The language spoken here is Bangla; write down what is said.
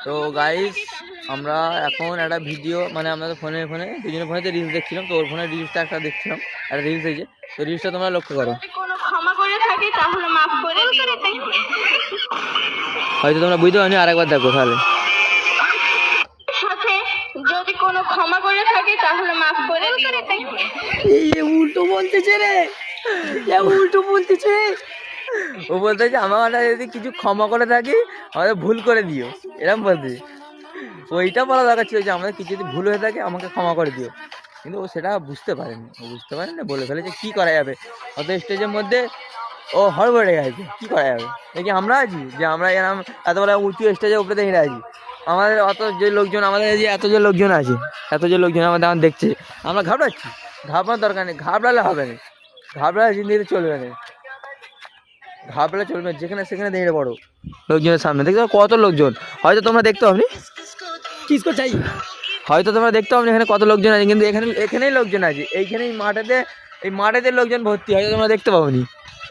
তো গাইস আমরা এখন একটা ভিডিও মানে আমাদের ফোনে দুজনের ফোনেতে রিলস দেখছিলাম। তো ওর ফোনে রিলসটা একটা দেখছিলাম, একটা রিলস হয়েছে। তো রিলসটা তোমরা লক্ষ্য করো। কোনো ক্ষমা করে থাকি তাহলে মাফ করে দিও। হয়তো তোমরা বুঝতে পারনি, আরেকবার দেখো তাহলে। সাথে যদি কোনো ক্ষমা করে থাকি তাহলে মাফ করে দিও। এই উল্টো বলতেছে রে, উল্টো বলতেছে। ও বলতেছে আমার যদি কিছু ক্ষমা করে থাকি আমাদের ভুল করে দিও, এরকম বলতেছে। ওইটা বলা দরকার ছিল যে আমাদের কিছু যদি ভুল হয়ে থাকে আমাকে ক্ষমা করে দিও, কিন্তু ও সেটা বুঝতে পারেনি। ও বুঝতে পারেনি, বলে ফেলেছে। কি করা যাবে, অত স্টেজের মধ্যে ও হড়বড়ে গেছে। কি করা যাবে, দেখি আমরা আছি যে আমরা এরকম এত বড় উঁচু স্টেজের উপরে হেরে আছি। আমাদের অত যে লোকজন, আমাদের যে এত যে লোকজন আছে, এত যে লোকজন আমাদের দেখছে, আমরা ঘাবড়াচ্ছি। ঘাবড়ানোর দরকার নেই, ঘাবড়ালে হবে না, ঘাবড়ালে জিন্দিগিতে চলবে না, ঘাবড়ালে চলবে না। যেখানে সেখানে দাঁড়িয়ে পড়ো লোকজনের সামনে। দেখতে কত লোকজন, হয়তো তোমরা দেখতে পাবনি, কিসকো চাই, হয়তো তোমরা দেখতে পাবনি এখানে কত লোকজন আছে, কিন্তু এখানেই লোকজন আছে। এইখানেই মাঠেতে, এই মাঠেতে লোকজন ভর্তি, হয়তো তোমরা দেখতে পাবনি।